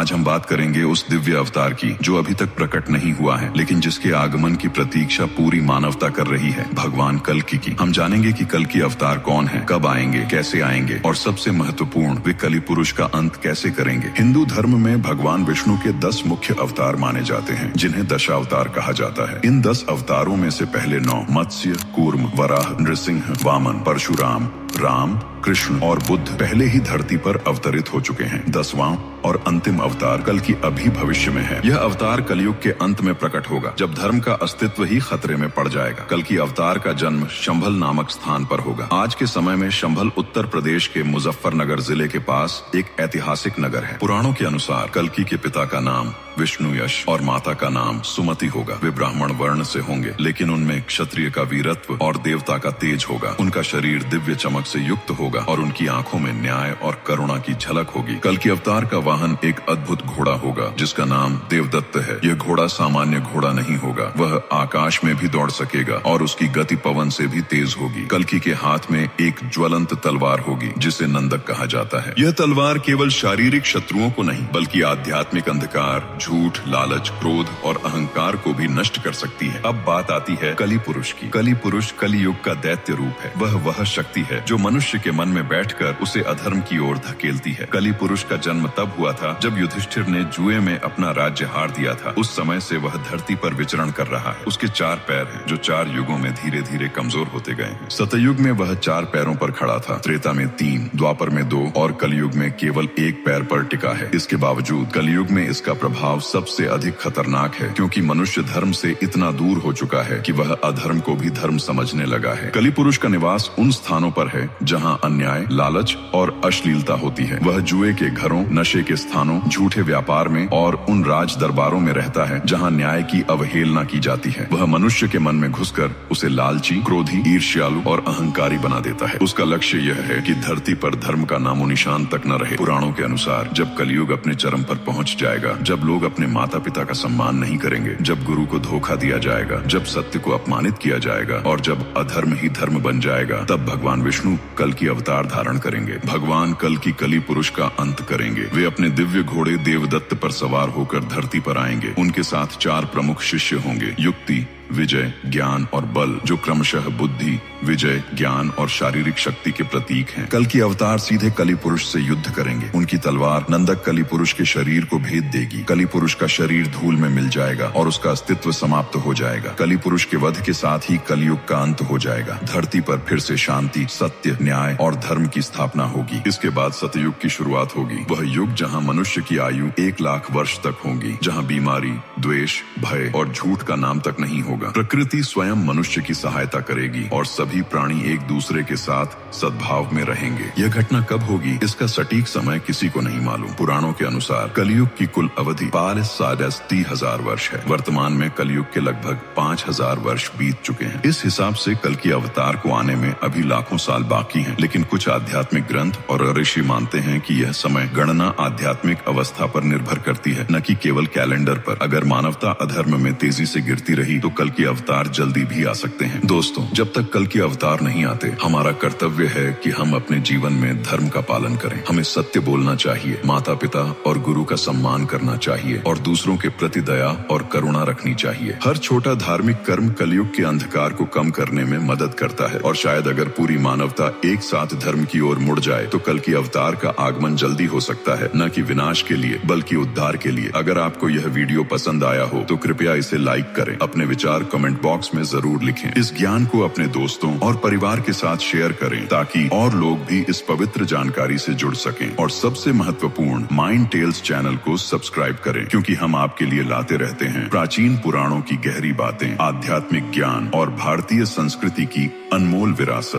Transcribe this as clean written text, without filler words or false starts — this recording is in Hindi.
आज हम बात करेंगे उस दिव्य अवतार की जो अभी तक प्रकट नहीं हुआ है, लेकिन जिसके आगमन की प्रतीक्षा पूरी मानवता कर रही है, भगवान कल्कि की। हम जानेंगे कि कल्कि अवतार कौन है, कब आएंगे, कैसे आएंगे और सबसे महत्वपूर्ण, वे कलि पुरुष का अंत कैसे करेंगे। हिंदू धर्म में भगवान विष्णु के 10 मुख्य अवतार माने जाते हैं, जिन्हें दशावतार कहा जाता है। इन 10 अवतारों में से पहले 9 मत्स्य, कूर्म, वराह, नृसिंह, वामन, परशुराम, राम, कृष्ण और बुद्ध पहले ही धरती पर अवतरित हो चुके हैं। 10वां और अंतिम अवतार कल्कि अभी भविष्य में है। यह अवतार कलयुग के अंत में प्रकट होगा, जब धर्म का अस्तित्व ही खतरे में पड़ जाएगा। कल्कि अवतार का जन्म शंभल नामक स्थान पर होगा। आज के समय में शंभल उत्तर प्रदेश के मुजफ्फरनगर जिले के पास एक ऐतिहासिक नगर है। पुराणों के अनुसार कल्कि के पिता का नाम विष्णु यश और माता का नाम सुमति होगा। वे ब्राह्मण वर्ण से होंगे, लेकिन उनमें क्षत्रिय का वीरत्व और देवता का तेज होगा। उनका शरीर दिव्य चमक से युक्त होगा और उनकी आंखों में न्याय और करुणा की झलक होगी। कल्कि अवतार का वाहन एक अद्भुत घोड़ा होगा, जिसका नाम देवदत्त है। यह घोड़ा सामान्य घोड़ा नहीं होगा, वह आकाश में भी दौड़ सकेगा और उसकी गति पवन से भी तेज होगी। कल्कि के हाथ में एक ज्वलंत तलवार होगी, जिसे नंदक कहा जाता है। यह तलवार केवल शारीरिक शत्रुओं को नहीं, बल्कि आध्यात्मिक अंधकार, झूठ, लालच, क्रोध और अहंकार को भी नष्ट कर सकती है। अब बात आती है कलि पुरुष की। कलि पुरुष कलि युग का दैत्य रूप है। वह शक्ति है जो मनुष्य के मन में बैठकर उसे अधर्म की ओर धकेलती है। कलि पुरुष का जन्म तब हुआ था जब युधिष्ठिर ने जुए में अपना राज्य हार दिया था। उस समय से वह धरती पर विचरण कर रहा है। उसके 4 पैर हैं, जो 4 युगों में धीरे धीरे कमजोर होते गए हैं। सतयुग में वह 4 पैरों पर खड़ा था, त्रेता में 3, द्वापर में 2 और कलयुग में केवल 1 पैर पर टिका है। इसके बावजूद कलयुग में इसका प्रभाव सबसे अधिक खतरनाक है, क्योंकि मनुष्य धर्म से इतना दूर हो चुका है कि वह अधर्म को भी धर्म समझने लगा है। कलि पुरुष का निवास उन स्थानों पर है जहां अन्याय, लालच और अश्लीलता होती है। वह जुए के घरों, नशे के स्थानों, झूठे व्यापार में और उन राज दरबारों में रहता है जहां न्याय की अवहेलना की जाती है। वह मनुष्य के मन में घुसकर उसे लालची, क्रोधी, ईर्ष्यालु और अहंकारी बना देता है। उसका लक्ष्य यह है कि धरती पर धर्म का नामो निशान तक न रहे। पुराणों के अनुसार जब कलयुग अपने चरम पर पहुंच जाएगा, जब लोग अपने माता पिता का सम्मान नहीं करेंगे, जब गुरु को धोखा दिया जाएगा, जब सत्य को अपमानित किया जाएगा और जब अधर्म ही धर्म बन जाएगा, तब भगवान विष्णु कल्कि अवतार धारण करेंगे। भगवान कल्कि कलि पुरुष का अंत करेंगे। वे अपने दिव्य घोड़े देवदत्त पर सवार होकर धरती पर आएंगे। उनके साथ 4 प्रमुख शिष्य होंगे, युक्ति, विजय, ज्ञान और बल, जो क्रमशः बुद्धि, विजय, ज्ञान और शारीरिक शक्ति के प्रतीक हैं। कल्कि अवतार सीधे कलि पुरुष से युद्ध करेंगे। उनकी तलवार नंदक कलि पुरुष के शरीर को भेद देगी। कलि पुरुष का शरीर धूल में मिल जाएगा और उसका अस्तित्व समाप्त हो जाएगा। कलि पुरुष के वध के साथ ही कलयुग का अंत हो जाएगा। धरती पर फिर से शांति, सत्य, न्याय और धर्म की स्थापना होगी। इसके बाद सतयुग की शुरुआत होगी, वह युग जहाँ मनुष्य की आयु 1 लाख वर्ष तक होगी, जहाँ बीमारी, द्वेष, भय और झूठ का नाम तक नहीं होगा। प्रकृति स्वयं मनुष्य की सहायता करेगी और सभी प्राणी एक दूसरे के साथ सद्भाव में रहेंगे। यह घटना कब होगी, इसका सटीक समय किसी को नहीं मालूम। पुराणों के अनुसार कलयुग की कुल अवधि 30,000 वर्ष है। वर्तमान में कलयुग के लगभग 5,000 वर्ष बीत चुके हैं। इस हिसाब से कल्कि अवतार को आने में अभी लाखों साल बाकी हैं। लेकिन कुछ आध्यात्मिक ग्रंथ और ऋषि मानते हैं कि यह समय गणना आध्यात्मिक अवस्था पर निर्भर करती है, न कि केवल कैलेंडर पर। अगर मानवता अधर्म में तेजी से गिरती रही तो कल्कि अवतार जल्दी भी आ सकते हैं। दोस्तों, जब तक कल्कि अवतार नहीं आते, हमारा कर्तव्य है कि हम अपने जीवन में धर्म का पालन करें। हमें सत्य बोलना चाहिए, माता पिता और गुरु का सम्मान करना चाहिए और दूसरों के प्रति दया और करुणा रखनी चाहिए। हर छोटा धार्मिक कर्म कलयुग के अंधकार को कम करने में मदद करता है और शायद अगर पूरी मानवता एक साथ धर्म की ओर मुड़ जाए तो कल्कि अवतार का आगमन जल्दी हो सकता है, न कि विनाश के लिए बल्कि उद्धार के लिए। अगर आपको यह वीडियो पसंद आया हो तो कृपया इसे लाइक करें। अपने विचार कमेंट बॉक्स में जरूर लिखें। इस ज्ञान को अपने दोस्तों और परिवार के साथ शेयर करें ताकि और लोग भी इस पवित्र जानकारी से जुड़ सकें। और सबसे महत्वपूर्ण, माइंड टेल्स चैनल को सब्सक्राइब करें, क्योंकि हम आपके लिए लाते रहते हैं प्राचीन पुराणों की गहरी बातें, आध्यात्मिक ज्ञान और भारतीय संस्कृति की अनमोल विरासत।